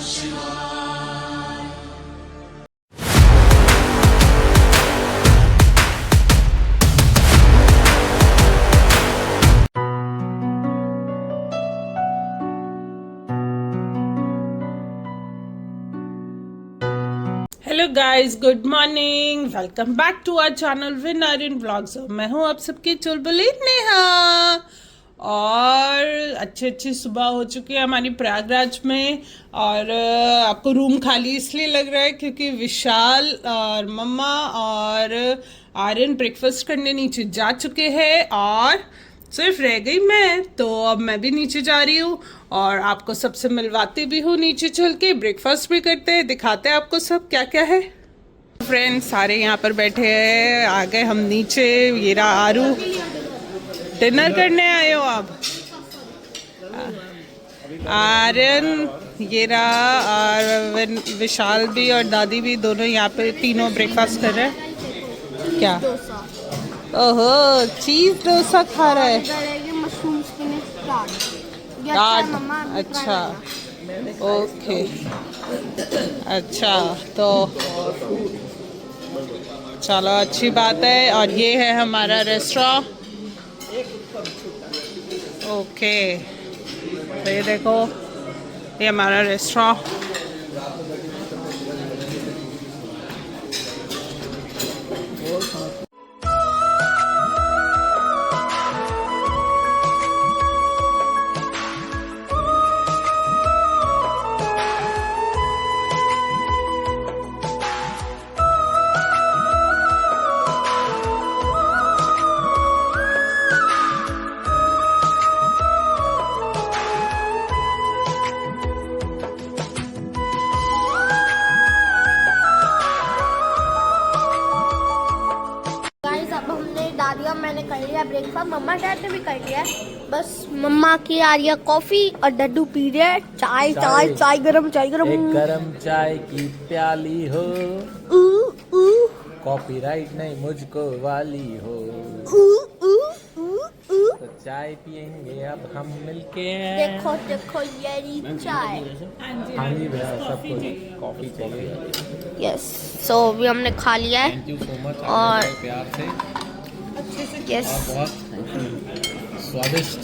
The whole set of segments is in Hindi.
Hello guys, good morning. Welcome back to our channel win Aryan vlogs. मैं हूं आप सबकी चुलबुली नेहा और अच्छी सुबह हो चुकी है हमारी प्रयागराज में। और आपको रूम खाली इसलिए लग रहा है क्योंकि विशाल और मम्मा और आर्यन ब्रेकफास्ट करने नीचे जा चुके हैं और सिर्फ रह गई मैं। तो अब मैं भी नीचे जा रही हूँ और आपको सबसे मिलवाती भी हूँ। नीचे चल के ब्रेकफास्ट भी करते हैं, दिखाते हैं आपको सब क्या क्या है। फ्रेंड्स सारे यहाँ पर बैठे हैं, आ गए हम नीचे। ये रहा आरू, डिनर करने आए हो आप? आर्यन, ये रहा, और विशाल भी और दादी भी, दोनों यहाँ पे तीनों ब्रेकफास्ट कर रहे हैं। क्या? ओहो, चीज डोसा खा रहा है। अच्छा, ओके, अच्छा, तो चलो अच्छी बात है। और ये है हमारा रेस्टोरेंट। ओके, तो ये देखो, ये हमारा रेस्टोरेंट। दादी और मैंने कर लिया ब्रेकफास्ट, मम्मा डैड ने भी कर लिया है। बस मम्मा की आ रही है कॉफी और डड्डू पी रहे हैं चाय। चाय चाय गरम, चाय गरम। एक गरम चाय की प्याली हो, कॉपीराइट नहीं मुझको वाली हो। तो चाय पियेंगे अब हम मिलके। देखो देखो ये रही चाय। हाँ जी भैया, सबको कॉफी चाहिए। यस, सो अभी हमने खा लिया है। थैंक यू सो मच और प्यार से। यस, बहुत स्वादिष्ट।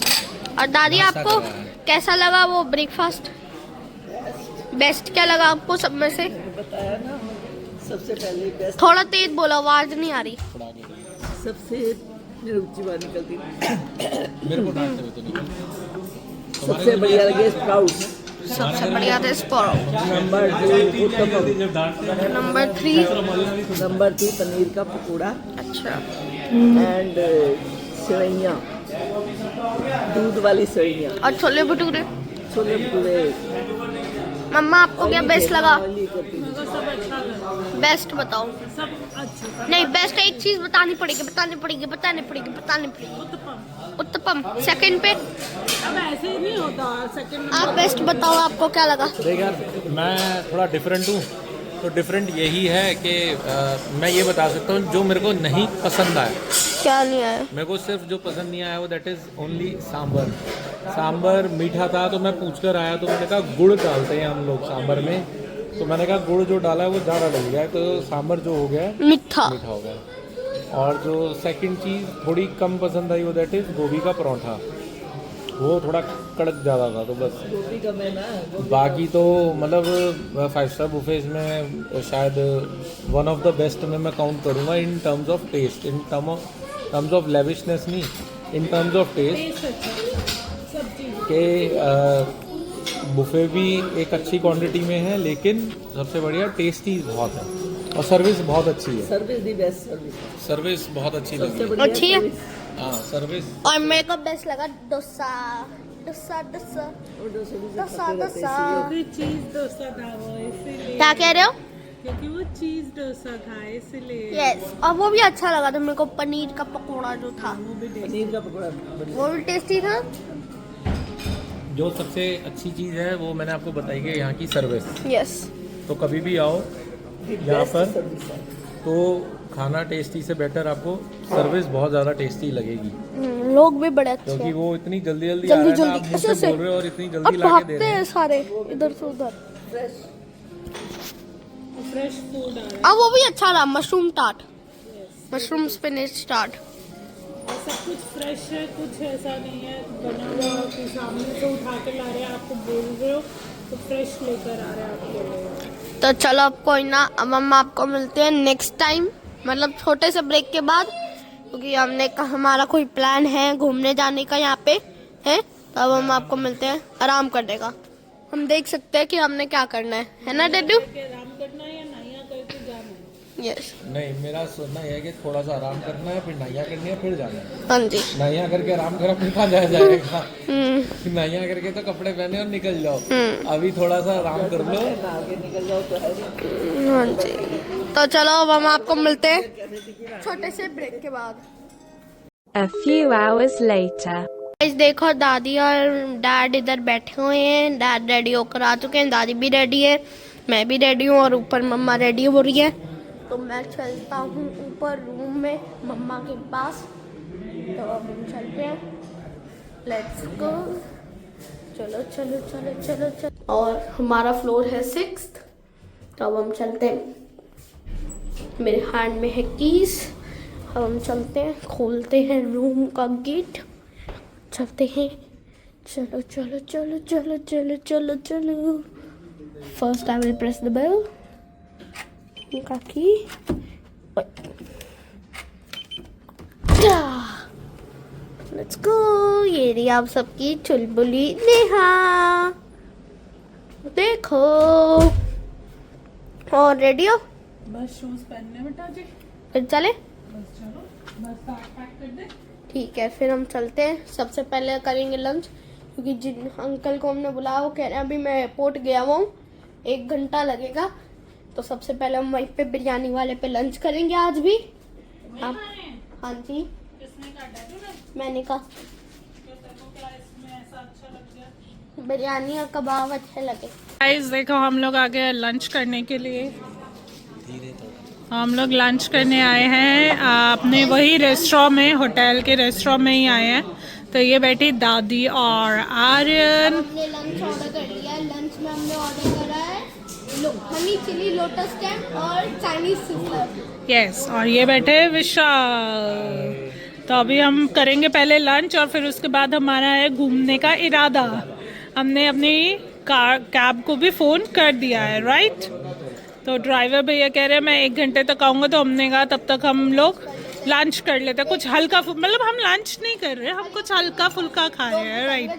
और दादी आपको कैसा लगा वो ब्रेकफास्ट? बेस्ट क्या लगा आपको सब में से? बताया ना, सबसे पहले बेस्ट। थोड़ा तेज बोलो, आवाज नहीं आ रही। सबसे ऊंची बात निकलती मेरे को डांटते हुए तो नहीं। सबसे बढ़िया लगे स्प्राउट। सबसे बढ़िया था स्पोरो। नंबर 2 उत्तपम। नंबर 3 नंबर 2 पनीर का पकौड़ा। अच्छा, एंड सेवइयाँ, दूध वाली सेवइयाँ। और छोले भटूरे। छोले भटूरे। मम्मा आपको क्या बेस्ट लगा? बेस्ट बताओ। नहीं, बेस्ट एक चीज बतानी पड़ेगी। उत्तपम। सेकंड पे? अब ऐसे ही नहीं होता। सेकंड आप बेस्ट बताओ, आपको क्या लगा? देख यार, मैं थोड़ा डिफरेंट हूँ, तो डिफरेंट यही है कि मैं ये बता सकता हूँ जो मेरे को नहीं पसंद आया। क्या नहीं आया? मेरे को सिर्फ जो पसंद नहीं आया वो that is only sambar. Sambar मीठा था तो मैं पूछ कर आया, तो मैंने कहा गुड़ डालते हैं हम लोग सांभर में, तो मैंने कहा गुड़ जो डाला है वो ज़्यादा लग गया है, तो सांभर जो हो गया है मीठा हो गया। और जो सेकंड चीज़ थोड़ी कम पसंद आई वो दैट इज़ गोभी का परोठा। वो थोड़ा कड़क ज़्यादा था, तो बस गोभी का मैं ना, बाकी तो मतलब 5 स्टार बुफेज में शायद वन ऑफ द बेस्ट में मैं काउंट करूँगा in terms of taste. In terms of lavishness नहीं, इन टर्म्स ऑफ टेस्ट के बुफे भी एक अच्छी क्वांटिटी में है, लेकिन सबसे बढ़िया टेस्टी बहुत है और सर्विस बहुत अच्छी है। Service the best service. Service बहुत अच्छी लगी। सबसे बढ़िया अच्छी है। हाँ, सर्विस। और मेरे को बेस्ट लगा डोसा। डोसा डोसा और डोसे भी डोसा खाते रहते हैं, डोसा। क्योंकि चीज डोसा था वो, इसीलिए। क्या कह रहे हो? क्योंकि वो चीज डोसा था इसलिए। यस, और वो भी अच्छा लगा था मेरे को। पनीर का पकोड़ा जो था पनीर का पकौड़ा बढ़िया। वो भी टेस्टी था। जो सबसे अच्छी चीज़ है वो मैंने आपको बताई कि यहाँ की सर्विस। यस, तो कभी भी आओ यहाँ बेस्ट पर सर्विस है। तो खाना टेस्टी से बेटर आपको सर्विस बहुत ज़्यादा टेस्टी लगेगी, लोग भी बड़े अच्छे क्योंकि हैं। वो इतनी जल्दी आ रहे हैं ना, आप मुझसे बोल रहे हो और इतनी अब जल्दी ला के दे भागते रहे हैं हैं। सारे इधर से उधर। फ्रेश फूड आ रहा है। अब वो भी अच्छा रहा, मशरूम टाट, मशरूम स्पिनच टाट। और सब कुछ फ्रेश है, कुछ ऐसा नहीं है बना हुआ कि सामने से उठा के ला रहे हैं, आपको बोल रहे हो तो फ्रेश लेकर आ रहे हैं आपके लिए। तो चलो अब कोई ना, अब हम आपको मिलते हैं नेक्स्ट टाइम, मतलब छोटे से ब्रेक के बाद, क्योंकि हमने कहा हमारा कोई प्लान है घूमने जाने का यहाँ पे है, तो अब हम आपको मिलते हैं आराम करने का। हम देख सकते हैं कि हमने क्या करना है ना डड्डू? आराम करना है या नैया करके जाना है? यस, नहीं, मेरा सोचना यह है कि थोड़ा सा आराम करना है, फिर नैया करनी है, फिर जाना है। हाँ जी। नैया करके आराम करा फिर कहाँ जाया जाएगा। नैया करके तो कपड़े पहने और निकल जाओ। अभी थोड़ा सा आराम कर लो। आगे निकल जाओ तो है। हाँ जी, तो चलो अब हम आपको मिलते हैं छोटे से ब्रेक के बाद। A few hours later. Guys देखो, दादी और डैड इधर बैठे हुए हैं। डैड रेडी होकर आ चुके हैं, दादी भी रेडी है, मैं भी रेडी हूँ, और ऊपर मम्मा रेडी हो रही है। तो मैं चलता हूँ ऊपर रूम में मम्मा के पास। तो अब हम चलते हैं, लेट्स गो। चलो चलो चलो चलो चलो। और हमारा फ्लोर है 6th। तो अब हम चलते हैं, मेरे हैंड में है कीज। अब हम चलते हैं, खोलते हैं रूम का गेट, चलते हैं। चलो चलो चलो चलो चलो चलो चलो। First I will press the bell का की। Let's go. ये रही आप सबकी चुलबुली नेहा, देखो। और रेडी हो? बस शूज पहनने बेटा जी, फिर चले? बस चलो, बस पैक कर दे। ठीक है, फिर हम चलते हैं। सबसे पहले करेंगे लंच, क्योंकि जिन अंकल को हमने बुलाया वो कह रहे हैं अभी मैं एयरपोर्ट गया हुआ हूँ, 1 घंटा लगेगा। तो सबसे पहले हम वहीं पे बिरयानी वाले पे लंच करेंगे आज भी। आप? हाँ जी, किसने कहा? डैडू ने? मैंने कहा क्या तेरे को क्या इसमें ऐसा अच्छा लग गया? बिरयानी और कबाब अच्छे लगे। गाइस देखो, हम लोग आ गए लंच करने के लिए। हम लोग लंच करने आए हैं अपने वही रेस्टोरेंट में, होटल के रेस्टोरेंट में ही आए हैं। तो ये बैठी दादी और आर्यन। हमने लंच ऑर्डर कर लिया है। लंच में हमने ऑर्डर करा है हनी चिली लोटस स्टेम और चाइनीज सिज़लर। यस, और ये बैठे विशाल। तो अभी हम करेंगे पहले लंच, और फिर उसके बाद हमारा है घूमने का इरादा। हमने अपनी कैब को भी फ़ोन कर दिया है, राइट? तो ड्राइवर भैया कह रहे हैं मैं 1 घंटे तक आऊँगा, तो हमने कहा तब तक हम लोग लंच कर लेते हैं, कुछ हल्का मतलब हम लंच नहीं कर रहे, हम कुछ हल्का फुल्का खा रहे हैं, राइट?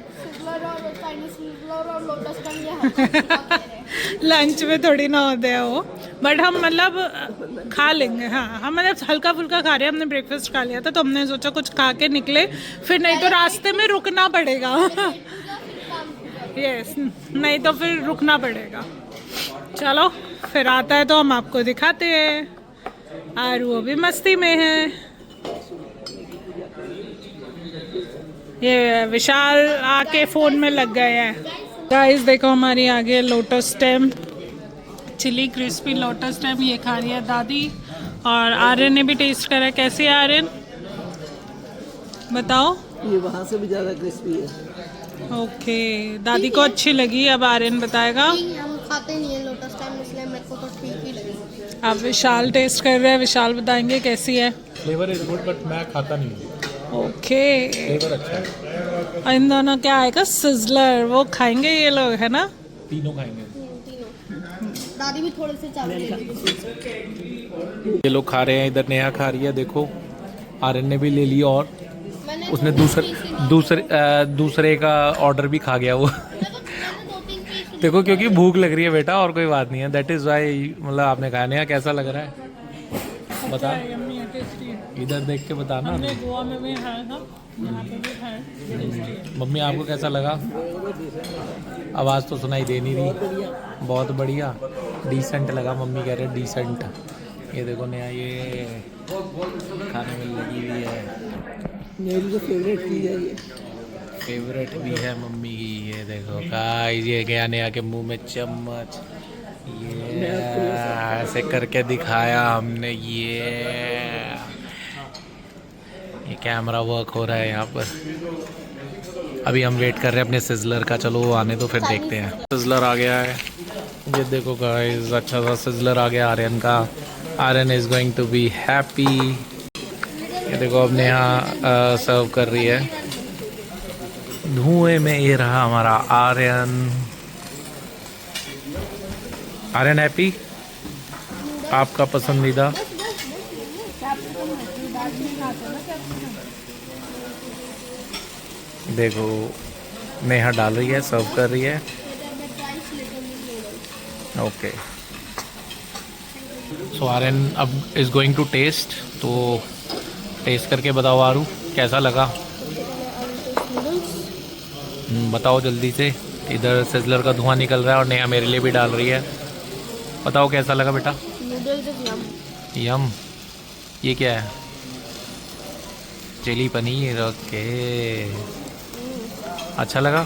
लंच में थोड़ी ना होते हैं वो, बट हम मतलब खा लेंगे। हाँ, हम मतलब हल्का फुल्का खा रहे हैं। हमने ब्रेकफास्ट खा लिया था, तो हमने सोचा कुछ खा के निकले, फिर नहीं तो रास्ते में रुकना पड़ेगा। यस, नहीं तो फिर रुकना पड़ेगा। चलो फिर आता है तो हम आपको दिखाते हैं। और वो भी मस्ती में है। ये विशाल आके फोन में लग गए हैं। गाइस देखो, हमारी आगे lotus stem, chilli crispy lotus stem, ये खा रही है दादी। और आर्यन ने भी टेस्ट करा। कैसी है आर्यन, बताओ? ये वहाँ से भी ज़्यादा क्रिस्पी है। ओके, दादी को अच्छी लगी, अब आर्यन बताएगा। हम खाते नहीं है लोटस टाइम, इसलिए मेरे को तो ठीक ही लगी। अब विशाल टेस्ट कर रहे हैं, विशाल बताएंगे कैसी है। फ्लेवर इज गुड, बट मैं खाता नहीं हूँ। ओके, फ्लेवर अच्छा है। और इन दोनों क्या आएगा? सिज़लर, वो खाएंगे ये लोग, है ना? तीनों खाएंगे। दादी भी थोड़े से चावल ले ली। ये लोग खा रहे हैं, इधर नेहा खा रही है, देखो आर्यन ने भी ले ली, और उसने दूसरे का ऑर्डर भी खा गया वो। देखो, क्योंकि भूख लग रही है बेटा, और कोई बात नहीं है। दैट इज़ वाई, मतलब आपने खाया। नेहा कैसा लग रहा है बता, इधर देख के बताना। हमने गोवा में भी खाया था, यहाँ पे भी खाया, टेस्टी है। मम्मी आपको कैसा लगा? आवाज़ तो सुनाई दे नहीं रही। बहुत बढ़िया, डिसेंट लगा। मम्मी कह रहे डिसेंट। ये देखो नया, ये खाने में लगी हुई है। मेरी तो फेवरेट चीज़ है ये। फेवरेट भी है मम्मी की। ये देखो गाइस, ये गया नया के मुंह में चम्मच, ये ऐसे करके दिखाया हमने। ये कैमरा वर्क हो रहा है यहाँ पर। अभी हम वेट कर रहे हैं अपने सिज़लर का। चलो वो आने तो फिर देखते हैं। सिज़लर आ गया है, ये देखो गाइस, अच्छा सा सिजलर आ गया आर्यन का। Aryan is going to be happy. ये देखो अब नेहा सर्व कर रही है। धुएं में ये रहा हमारा आर्यन। आर्यन हैप्पी? आपका पसंदीदा? देखो नेहा डाल रही है, सर्व कर रही है। ओके, सो आर्यन अब इज गोइंग टू टेस्ट। तो टेस्ट करके बताओ आरू, कैसा लगा? बताओ जल्दी से। इधर सिजलर का धुआं निकल रहा है और नेहा मेरे लिए भी डाल रही है। बताओ कैसा लगा बेटा? यम। ये क्या है? चिली पनीर। ओके, अच्छा लगा?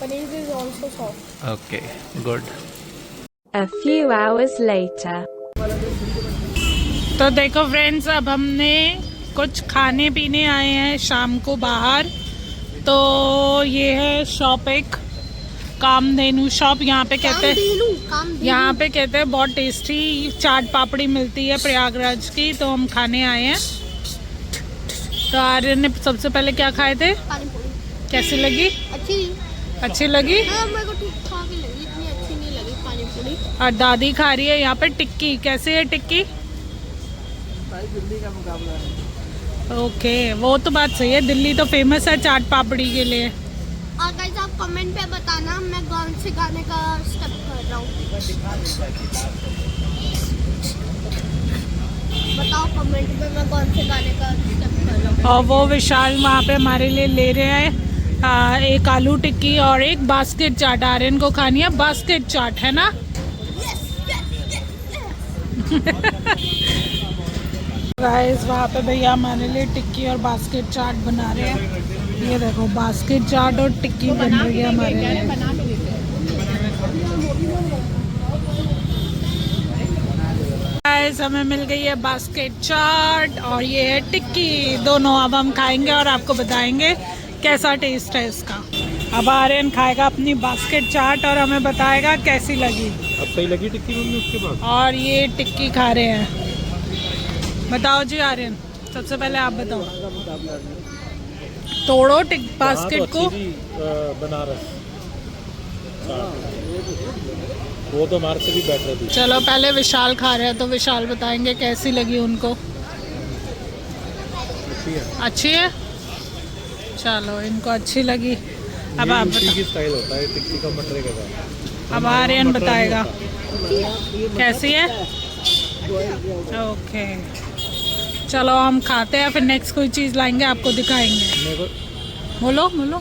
Paneer is also soft. Okay, good. A few hours later. तो देखो फ्रेंड्स, अब हमने कुछ खाने पीने आए हैं शाम को बाहर। तो ये है शॉप, एक कामधेनु शॉप। यहाँ पे कहते हैं, यहाँ पे कहते हैं बहुत टेस्टी चाट पापड़ी मिलती है प्रयागराज की। तो हम खाने आए हैं। तो आर्यन ने सबसे पहले क्या खाए थे? कैसी लगी? अच्छी लगी? मेरे को ठीक ठाक ही लगी, इतनी अच्छी नहीं लगी पानी पूरी। और दादी खा रही है यहाँ पे टिक्की। कैसी है टिक्की? दिल्ली का मुकाबला है। ओके, वो तो बात सही है, दिल्ली तो फेमस है चाट पापड़ी के लिए। और गाइस आप कमेंट पे बताना मैं कौन से गाने का स्टेप कर रहा हूँ। बताओ कमेंट पे मैं कौन से गाने का स्टेप कर रहा हूँ। और वो विशाल वहाँ पे हमारे लिए ले रहे हैं एक आलू टिक्की और एक बास्केट चाट। आर्यन को खानी है बास्केट चाट, है ना? गाइस वहाँ पे भैया हमारे लिए टिक्की और बास्केट चाट बना रहे हैं। ये देखो बास्केट चाट और टिक्की बन रही है हमारे लिए। गाइस हमें मिल गई है बास्केट चाट और ये है टिक्की। दोनों अब हम खाएंगे और आपको बताएंगे कैसा टेस्ट है इसका। अब आर्यन खाएगा अपनी बास्केट चाट और हमें बताएगा कैसी लगी। अब सही लगी टिक्की मम्मी उसके बाद? और ये टिक्की खा रहे हैं। बताओ जी आर्यन, सबसे पहले आप बताओ। तोड़ो बास्केट को। बनारस वो तो हमारे से भी बेटर थी। चलो पहले विशाल खा रहे हैं तो विशाल बताएंगे कैसी लगी उनको। अच्छी है? चलो इनको अच्छी लगी। अब आप टिक्की की स्टाइल होता है, टिक्की का मटर के साथ। अब आर्यन बताएगा कैसी है। ओके, चलो हम खाते हैं, फिर नेक्स्ट कोई चीज़ लाएंगे आपको दिखाएंगे। बोलो बोलो।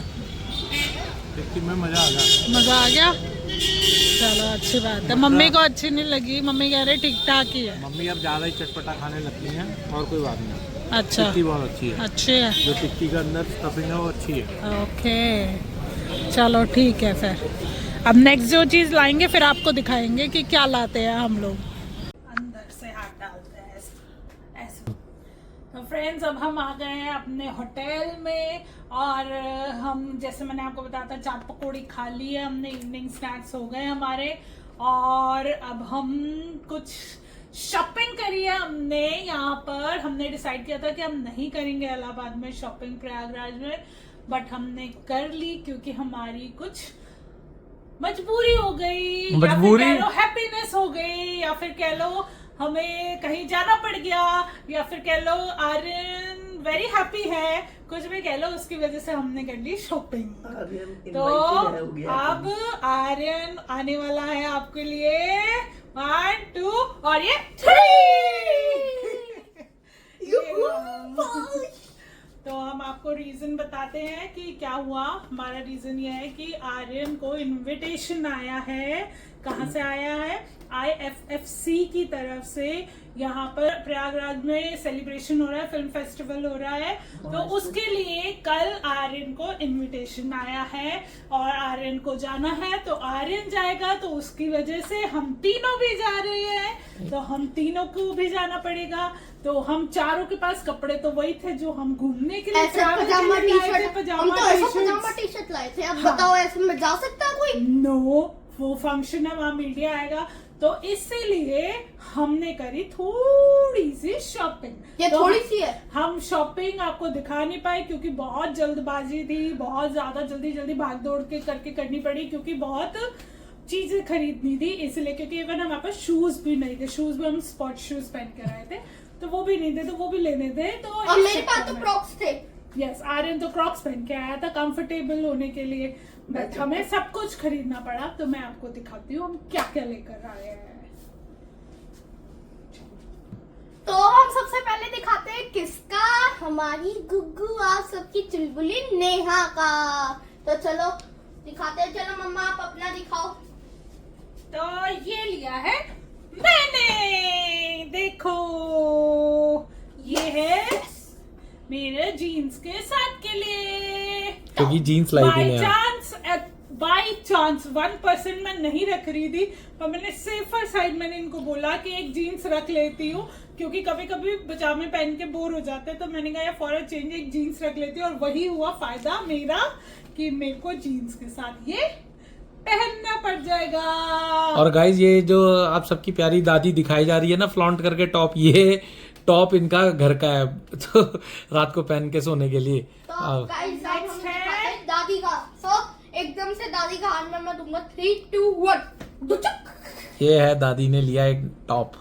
टिक्की में मज़ा आ गया। मज़ा आ गया? चलो अच्छी बात है। मम्मी को अच्छी नहीं लगी, मम्मी कह रहे ठीक ठाक ही है। मम्मी अब ज़्यादा ही चटपटा खाने लगती हैं और कोई बात नहीं। अच्छा, टिक्की बहुत अच्छी है। अच्छी है? जो टिक्की का अंदर स्टफिंग है वो अच्छी है। ओके, चलो ठीक है। फिर अब नेक्स्ट जो चीज़ लाएंगे फिर आपको दिखाएंगे कि क्या लाते हैं हम लोग। अंदर से हाथ डालते हैं ऐसे। तो फ्रेंड्स अब हम आ गए हैं अपने होटल में और हम जैसे मैंने आपको बताया था चाट पकौड़ी खा ली है हमने, इवनिंग स्नैक्स हो गए हमारे। और अब हम कुछ शॉपिंग करी है हमने यहाँ पर। हमने डिसाइड किया था कि हम नहीं करेंगे इलाहाबाद में शॉपिंग प्रयागराज में, बट हमने कर ली क्योंकि हमारी कुछ मजबूरी हो गई, मजबूरी? या फिर कह लो हैप्पीनेस हो गई, या फिर कह लो हमें कहीं जाना पड़ गया, या फिर कह लो आर्यन वेरी हैप्पी है, कुछ भी कह लो, उसकी वजह से हमने कर ली शॉपिंग। तो अब आर्यन आने वाला है आपके लिए 1 2 और ये 3। तो हम आपको रीजन बताते हैं कि क्या हुआ। हमारा रीजन ये है कि आर्यन को इनविटेशन आया है। कहाँ से आया है? IFFC की तरफ से। यहाँ पर प्रयागराज में सेलिब्रेशन हो रहा है, फिल्म फेस्टिवल हो रहा है, तो उसके लिए कल आर्यन को इनविटेशन आया है और आर्यन को जाना है। तो आर्यन जाएगा तो उसकी वजह से हम तीनों भी जा रहे हैं, तो हम तीनों को भी जाना पड़ेगा। तो हम चारों के पास कपड़े तो वही थे जो हम घूमने के लिए पजामा टी शर्ट लाए थे। अब बताओ ऐसे में जा सकता है कोई? नो, वो फंक्शन है, वहाँ मीडिया आएगा, तो इसीलिए हमने करी थोड़ी सी शॉपिंग। ये तो थोड़ी सी है। हम शॉपिंग आपको दिखा नहीं पाए क्योंकि बहुत जल्दबाजी थी, बहुत ज्यादा जल्दी भाग दौड़ के करके करनी पड़ी क्योंकि बहुत चीजें खरीदनी थी इसलिए। क्योंकि इवन हमारे पास शूज भी नहीं थे, शूज भी हम स्पोर्ट शूज पहन कर आए थे, तो वो भी नहीं थे, तो वो भी लेने थे। तो और मेरे पास तो क्रॉक्स थे। यस, आर्यन तो क्रॉक्स पहन के आया था कंफर्टेबल होने के लिए, बट हमें सब कुछ खरीदना पड़ा। तो मैं आपको दिखाती हूँ हम क्या क्या लेकर आए हैं। तो हम सबसे पहले दिखाते हैं किसका, हमारी गुग्गू आप सबकी चुलबुली नेहा का। तो चलो दिखाते हैं, चलो मम्मा आप अपना दिखाओ। तो ये लिया है मैंने, देखो ये है मेरे जीन्स के साथ के लिए, क्योंकि जीन्स लाई थी नया। बाई चांस 1% मैं नहीं रख रही थी, पर मैंने सेफर साइड मैंने इनको बोला कि एक जीन्स रख लेती हूँ क्योंकि कभी कभी पजामे पहन के बोर हो जाते हैं, तो मैंने कहा फॉर अ चेंज एक जीन्स रख लेती हूँ। और वही हुआ फायदा मेरा कि मेरे को जीन्स के साथ ये पहनना पड़ जाएगा। और गाइज ये जो आप सबकी प्यारी दादी दिखाई जा रही है ना फ्लॉन्ट करके टॉप, ये टॉप इनका घर का है, तो रात को पहन के सोने के लिए। तो गाइस अब हम दिखाते हैं दादी का। सो एकदम से दादी का हाथ में मैं दूंगा 3, 2, 1 दुचक। ये है दादी ने लिया एक टॉप।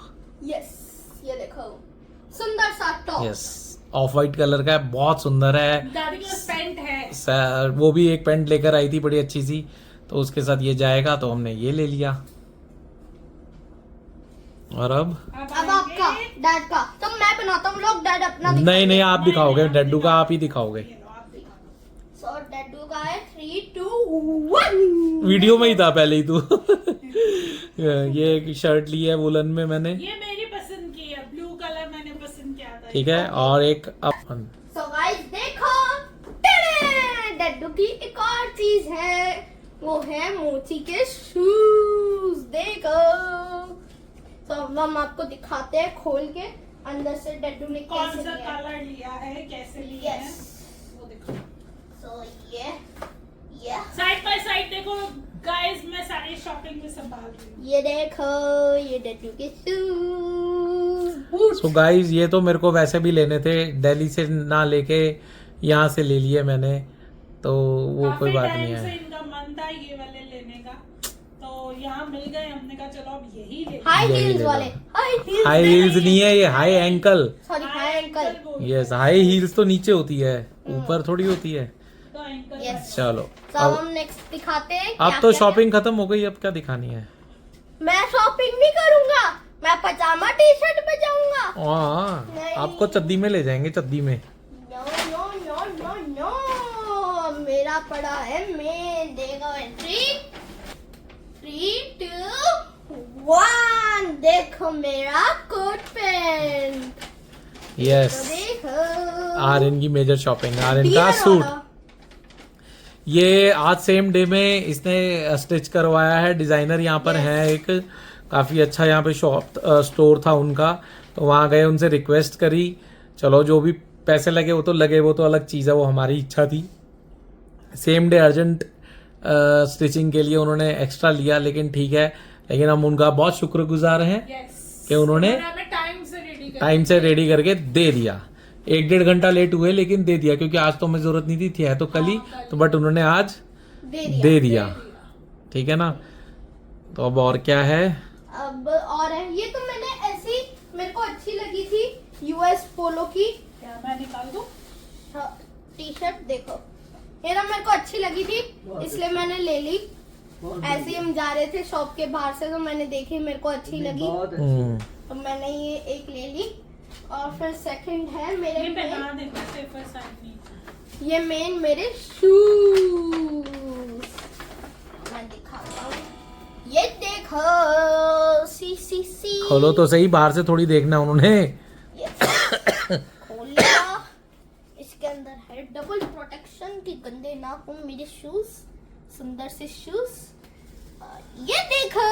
यस, ये देखो सुंदर सा top. Yes, of white colour का है, बहुत सुंदर है। दादी के पास पैंट है, वो भी एक पैंट लेकर आई थी बड़ी अच्छी सी, तो उसके साथ ये जाएगा, तो हमने ये ले लिया। और अब आपका डैड का, तो मैं बनाता हूँ लोग, डैड अपना नहीं आप दिखाओगे, डड्डू का आप ही दिखाओगे। सो डैडू का है 3, 2, 1। वीडियो में ही था पहले ही तू। ये एक शर्ट ली है वुलन में मैंने, ये मेरी पसंद की है, ब्लू कलर मैंने पसंद किया था। ठीक है। और एक अपन सो गाइस देखो, डैडू की एक और चीज है, वो है मोची के शूज। देखो, तो हम आपको दिखाते हैं खोल के अंदर से डैडू ने कौन कैसे सा लिया। कलर लिया है, कैसे लिया है, वो देखो। सो ये साइड बाय साइड देखो गाइस, मैं सारी शॉपिंग में संभाल रही हूँ। ये देखो, ये डैडू के शूज। सो गाइज ये तो मेरे को वैसे भी लेने थे, दिल्ली से ना लेके यहाँ से ले लिए मैंने, तो वो कोई बात नहीं से है। इनका मन था ये वाले लेने का, तो यहाँ मिल गए, हमने कहा चलो अब यही ले। हाई यही हील्स ले लो। वाले, हाई हील्स नहीं है ये, high ankle. Sorry high ankle. Yes, high heels तो नीचे होती है, ऊपर थोड़ी होती है। तो एंकल यस। चलो तो अब हम नेक्स्ट दिखाते हैं। अब तो शॉपिंग खत्म हो गई, अब क्या दिखानी है। मैं शॉपिंग नहीं करूंगा, मैं पजामा टी शर्ट पे जाऊंगा। हाँ, नहीं। आपको चद्दी में ले जाएंगे, चद्दी में। No no no no no, मेरा पड़ा है मेन। देखो 3, 2, 1। देखो मेरा कोट पैंट। यस, तो देखो आर्यन की मेजर शॉपिंग, आर्यन का डियर सूट। वाला। ये आज सेम डे में इसने स्टिच करवाया है। डिजाइनर यहाँ पर है एक, काफी अच्छा यहाँ पे शॉप स्टोर था उनका, तो वहाँ गए, उनसे रिक्वेस्ट करी। चलो जो भी पैसे लगे वो तो लगे, वो तो अलग चीज़ है, वो हमारी इच्छा थी। सेम डे अर्जेंट स्टिचिंग के लिए उन्होंने एक्स्ट्रा लिया, लेकिन ठीक है। लेकिन हम उनका बहुत शुक्रगुजार हैं कि उन्होंने टाइम से रेडी करके दे दिया। 1-1.5 घंटा लेट हुए लेकिन दे दिया, क्योंकि आज तो हमें जरूरत नहीं थी, है तो कल ही, तो बट उन्होंने आज दे दिया। ठीक है ना। तो अब और क्या है, अब और है, ये तो मैंने ऐसी, मेरे को अच्छी लगी थी यूएस पोलो की। क्या मैं निकाल दूं? टी शर्ट देखो, ये ना मेरे को अच्छी लगी थी इसलिए मैंने ले ली। ऐसे ही हम जा रहे थे शॉप के बाहर से, तो मैंने देखी, मेरे को अच्छी लगी, तो मैंने ये एक ले ली। और फिर सेकंड है मेरे ये में, पहना देना सेफर साइड नहीं। ये मेन मेरे शूज, मैं दिखाता हूँ। ये देखो, सी खोलो तो सही, बाहर से थोड़ी देखना उन्होंने। खोल लिया। इसके अंदर है डबल प्रोटेक्शन की गंदे ना हो मेरे शूज, सुंदर से शूज। ये देखो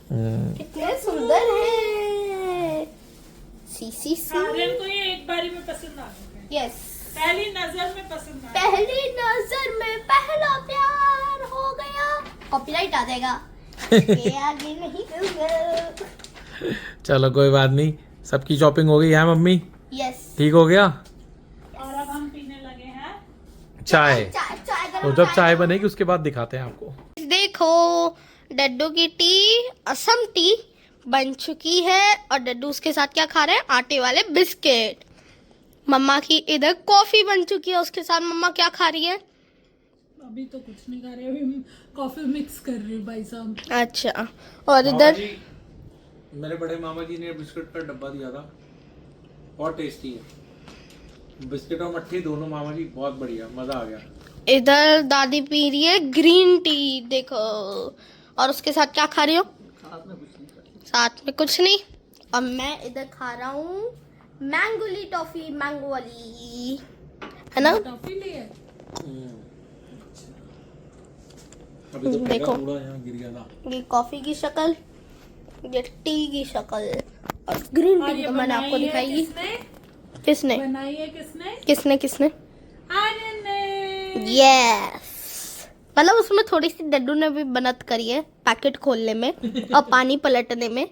कितने सुंदर है। सी आर्यन को ये एक बारी में पसंद आ गया। यस, पहली नजर में पसंद आ गया। पहली नजर में पहला प्यार हो गया। कॉपीराइट आ जाएगा। ये आगे नहीं दूंगा। चलो कोई बात नहीं, सबकी शॉपिंग हो गई है मम्मी, यस। ठीक हो गया। और अब हम पीने लगे हैं चाय, चाय तो जब चाय बनेगी उसके बाद दिखाते हैं आपको। देखो डड्डू की टी, असम टी बन चुकी है और डड्डू उसके साथ क्या खा रहे हैं, आटे वाले बिस्किट। मम्मा की इधर कॉफी बन चुकी है, उसके साथ मम्मा क्या खा रही है? अभी तो कुछ नहीं खा रहे, अभी कॉफी मिक्स कर रही हूँ भाई साहब। अच्छा, और इधर मेरे बड़े मामा जी ने बिस्किट का डब्बा दिया था, बहुत टेस्टी है, बिस्किट और मट्ठी दोनों मामा जी, बहुत बढ़िया, मजा आ गया। इधर दादी पी रही है ग्रीन टी, देखो। और उसके साथ क्या खा रही हो? साथ में कुछ नहीं। और मैं इधर खा रहा हूँ मैंगोली टॉफी, मैंगो वाली, है ना? टॉफी ली है। अभी तो देखो। थोड़ा यहाँ गिर गया था। ये कॉफी की शक्ल, ये टी की शक्ल, और ग्रीन और टी ये तो मैंने आपको बनाई है दिखाई। किसने? किसने बनाई है किसने? किसने किसने? आर्यन ने। यस, मतलब उसमें थोड़ी सी डड्डू ने भी मदद करी है पैकेट खोलने में और पानी पलटने में,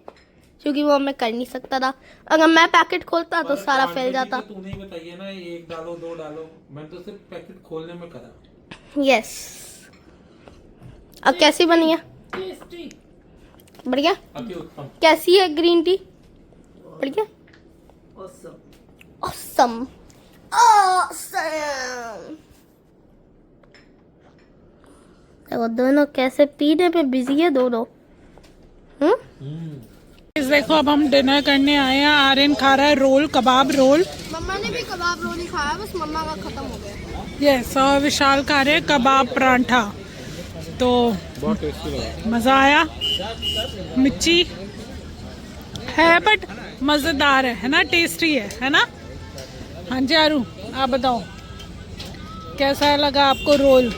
क्योंकि वो मैं कर नहीं सकता था। अगर मैं पैकेट खोलता तो सारा फैल जाता। तूने ही बताइए ना, एक डालो दो डालो, मैं तो सिर्फ पैकेट खोलने में करा। यस। अब कैसी बनी है? टेस्टी। बढ़िया। अति उत्तम। कैसी है ग्रीन टी? बढ़िया। Awesome. Awesome, awesome. देखो दोनों कैसे पीने पे बिजी है दोनों। देखो अब हम डिनर करने आए हैं। आर्यन खा रहा है रोल, कबाब रोल। मम्मा ने भी कबाब रोल ही खाया, बस मम्मा का खत्म हो गया। यस, और विशाल खा रहे हैं कबाब परांठा। तो बहुत टेस्टी लगा। मज़ा आया। मिर्ची है बट मज़ेदार है ना, टेस्टी है ना? हाँ जी आरू, आप बताओ कैसा लगा आपको रोल,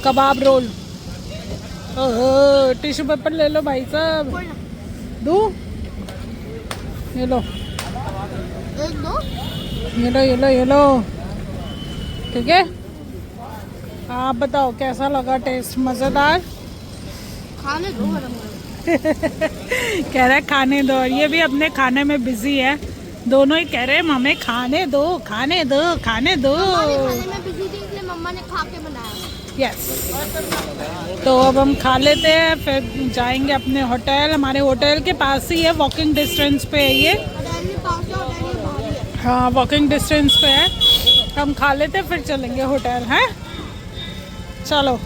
कबाब रोल? ओहो, टिश्यू पेपर ले लो भाई साहब। दो, ये लो, एक दो। ये लो, ये लो, ये लो, ठीक है। आप बताओ कैसा लगा टेस्ट? मज़ेदार? खाने दो गरम गरम। कह रहा है खाने दो, और ये भी अपने खाने में बिजी है। दोनों ही कह रहे हैं हमें खाने दो, खाने दो, खाने दो। खाने में बिजी थी इसलिए मम्मा ने खा के बनाया। यस, तो अब हम खा लेते हैं, फिर जाएंगे अपने होटल। हमारे होटल के पास ही है, वॉकिंग डिस्टेंस पे है ये। हाँ, वॉकिंग डिस्टेंस पे है। हम खा लेते हैं फिर चलेंगे होटल, हैं? चलो।